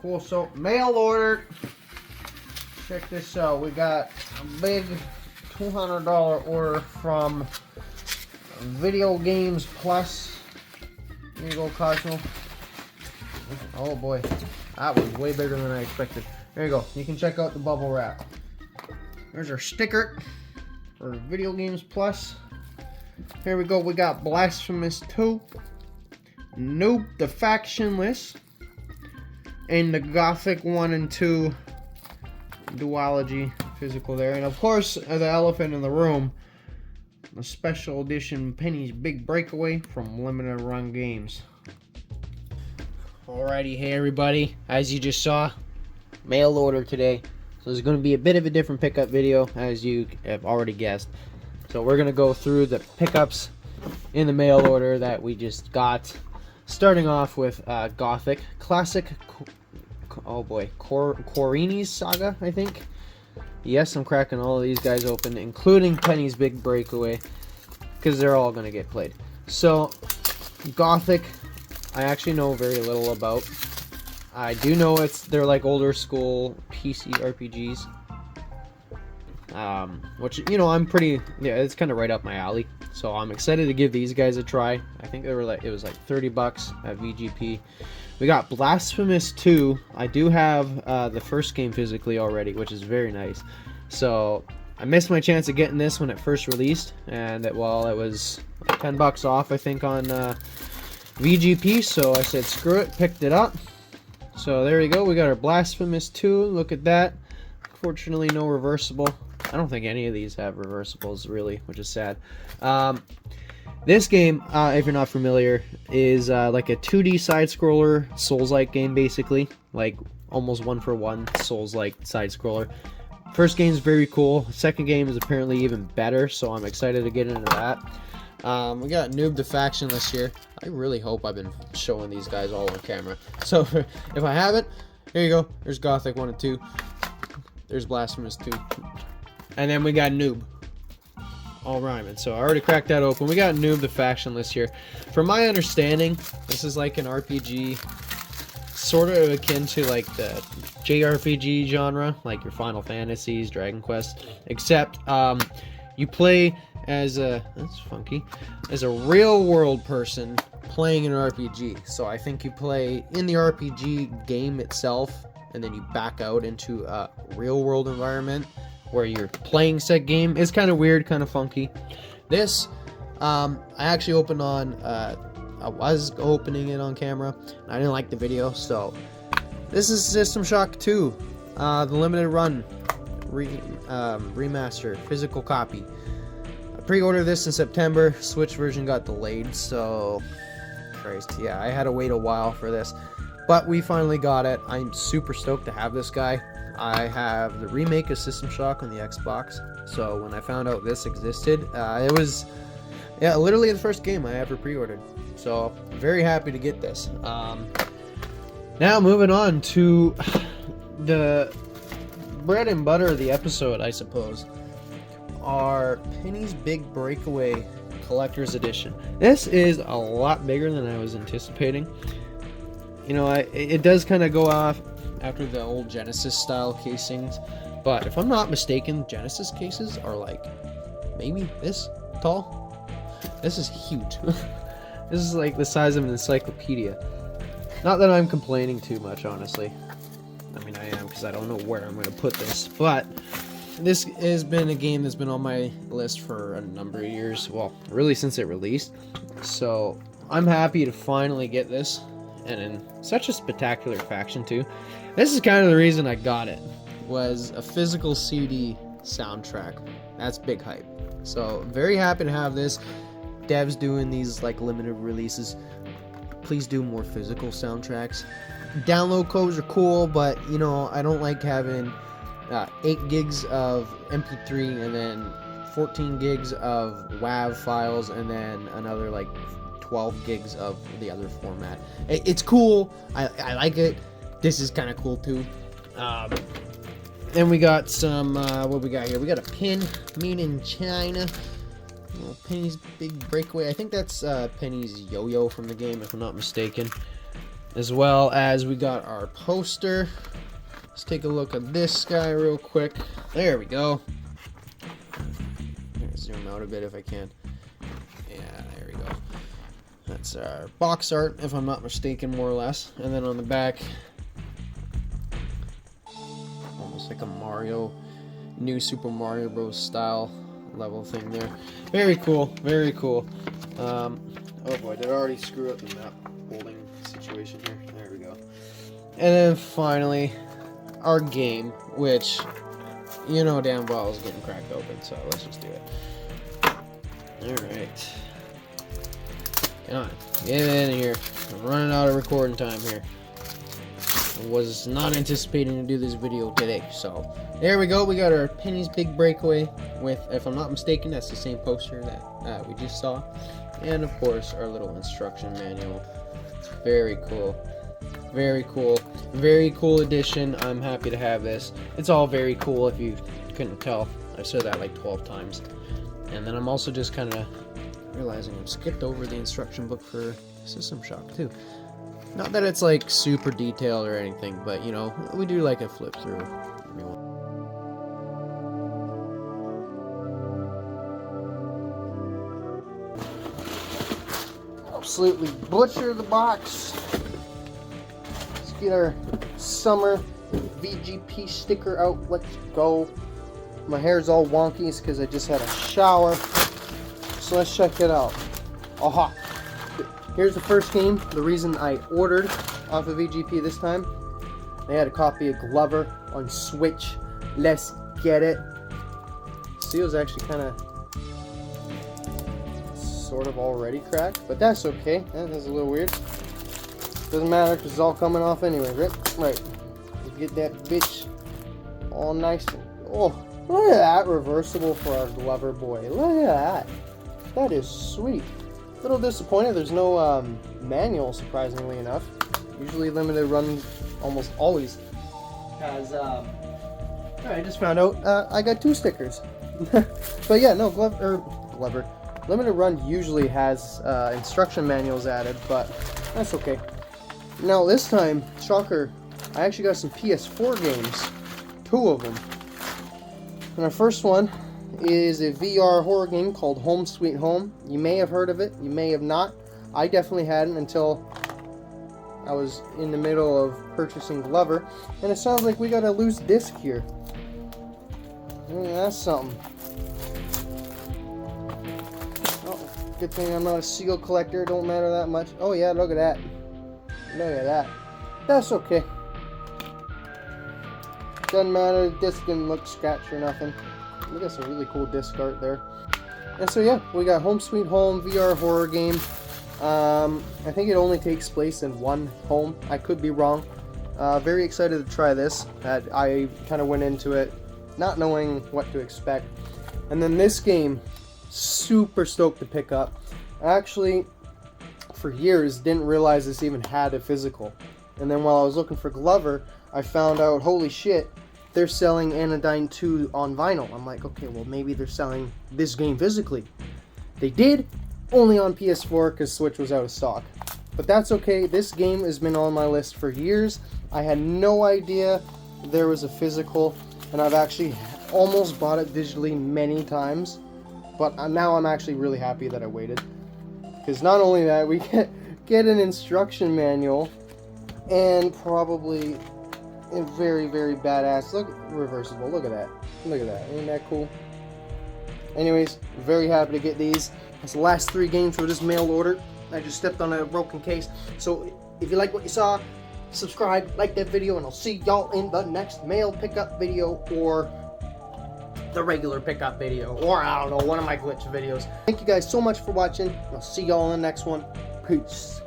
Cool. So mail order. Check this out. We got a big $200 order from Video Games Plus. Here you go, Cosmo. Oh boy, that was way bigger than I expected. There you go. You can check out the bubble wrap. There's our sticker for Video Games Plus. Here we go. We got Blasphemous 2, Noob the Factionless, and the Gothic 1 and 2 duology physical there. And of course, the elephant in the room, a special edition Penny's Big Breakaway from Limited Run Games. Alrighty, hey everybody, as you just saw, mail order today. So there's going to be a bit of a different pickup video, as you have already guessed. So we're going to go through the pickups in the mail order that we just got. Starting off with Gothic Classic, oh boy, Corini's Saga, I think. Yes, I'm cracking all of these guys open, including Penny's Big Breakaway, because they're all going to get played. So, Gothic, I actually know very little about. I do know they're like older school PC RPGs. Which, you know, it's kind of right up my alley. So I'm excited to give these guys a try. I think it was like $30 at VGP. We got Blasphemous 2. I do have the first game physically already, which is very nice. So I missed my chance of getting this when it first released, and it was like $10 off, I think, on VGP. So I said screw it, picked it up. So there you go. We got our Blasphemous 2. Look at that. Fortunately, no reversible. I don't think any of these have reversibles, really, which is sad. This game, if you're not familiar, is like a 2D side-scroller, Souls-like game, basically. Like, almost one-for-one Souls-like side-scroller. First game's very cool. Second game is apparently even better, so I'm excited to get into that. We got Noob the Factionless here. I really hope I've been showing these guys all on camera. So, if I haven't, here you go. There's Gothic 1 and 2. There's Blasphemous 2. And then we got Noob. All rhyming. So I already cracked that open. We got Noob the Factionless here. From my understanding, this is like an RPG sort of akin to like the JRPG genre, like your Final Fantasies, Dragon Quest, except you play as that's funky, as a real world person playing an RPG. So I think you play in the RPG game itself, and then you back out into a real world environment where you're playing said game. It's kind of weird, kind of funky. This, I actually opened on, I was opening it on camera, and I didn't like the video, so this is System Shock 2, the limited run remaster, physical copy. I pre-ordered this in September. Switch version got delayed, so Christ, yeah, I had to wait a while for this, but we finally got it. I'm super stoked to have this guy. I have the remake of System Shock on the Xbox, so when I found out this existed, it was, yeah, literally the first game I ever pre-ordered. So, very happy to get this. Now, moving on to the bread and butter of the episode, I suppose, are Penny's Big Breakaway Collector's Edition. This is a lot bigger than I was anticipating. You know, it does kind of go off after the old Genesis style casings, but if I'm not mistaken, Genesis cases are like maybe this tall. This is huge. This is like the size of an encyclopedia. Not that I'm complaining too much, honestly. I mean, I am, because I don't know where I'm going to put this, but this has been a game that's been on my list for a number of years, well, really since it released, so I'm happy to finally get this, and in such a spectacular faction too. This is kind of the reason I got it, was a physical CD soundtrack. That's big hype. So, very happy to have this. Devs doing these like limited releases. Please do more physical soundtracks. Download codes are cool, but you know, I don't like having 8 gigs of MP3 and then 14 gigs of WAV files and then another like 12 gigs of the other format. It's cool. I like it. This is kind of cool too. Then we got some, what we got here? We got a pin made in China. Penny's Big Breakaway. I think that's Penny's yo-yo from the game, if I'm not mistaken. as well as we got our poster. Let's take a look at this guy real quick. There we go. Zoom out a bit if I can. Yeah, there we go. That's our box art, if I'm not mistaken, more or less. And then on the back, almost like a Mario, new Super Mario Bros. Style level thing there. Very cool, very cool. Oh boy, did I already screw up the map holding situation here? There we go. And then finally, our game, which you know damn well is getting cracked open, so let's just do it. Alright. Come on, get in here. I'm running out of recording time here. I was not anticipating to do this video today, so there we go. We got our Penny's Big Breakaway with, if I'm not mistaken, that's the same poster that we just saw. And of course, our little instruction manual. It's very cool. Very cool. Very cool edition. I'm happy to have this. It's all very cool if you couldn't tell. I've said that like 12 times. And then I'm also just kind of realizing I've skipped over the instruction book for System Shock too. Not that it's like super detailed or anything, but you know, we do like a flip through. Absolutely butcher the box. Let's get our summer VGP sticker out. Let's go. My hair's all wonky because I just had a shower. So let's check it out. Aha! Here's the first game. The reason I ordered off of VGP this time, they had a copy of Glover on Switch. Let's get it. Seal's actually kind of sort of already cracked, but that's okay. That's a little weird. Doesn't matter because it's all coming off anyway, right? Right. Let's get that bitch all nice and oh. Look at that reversible for our Glover boy. Look at that. That is sweet. A little disappointed there's no manual, surprisingly enough. Usually limited run almost always has, I just found out I got 2 stickers. But yeah, no, Glover. Limited run usually has instruction manuals added, but that's okay. Now this time, shocker, I actually got some PS4 games. 2 of them. And our first one is a VR horror game called Home Sweet Home. You may have heard of it, you may have not. I definitely hadn't until I was in the middle of purchasing Glover. And it sounds like we got a loose disc here. That's something. Oh, good thing I'm not a seal collector, it don't matter that much. Oh yeah, look at that. Look at that. That's okay. Doesn't matter, the disc didn't look scratched or nothing. We got some really cool disc art there. And so yeah, we got Home Sweet Home VR horror game. I think it only takes place in one home. I could be wrong. Very excited to try this. I kind of went into it not knowing what to expect. And then this game, super stoked to pick up. Actually, for years, didn't realize this even had a physical. And then while I was looking for Glover, I found out, holy shit, they're selling Anodyne 2 on vinyl. I'm like, okay, well maybe they're selling this game physically. They did, only on PS4 because Switch was out of stock. But that's okay, this game has been on my list for years. I had no idea there was a physical, and I've actually almost bought it digitally many times. But now I'm actually really happy that I waited. Because not only that, we get an instruction manual, and probably a very, very badass, look, reversible, look at that, ain't that cool? Anyways, very happy to get these. That's the last 3 games for this mail order. I just stepped on a broken case, so if you like what you saw, subscribe, like that video, and I'll see y'all in the next mail pickup video, or the regular pickup video, or I don't know, one of my glitch videos. Thank you guys so much for watching. I'll see y'all in the next one. Peace.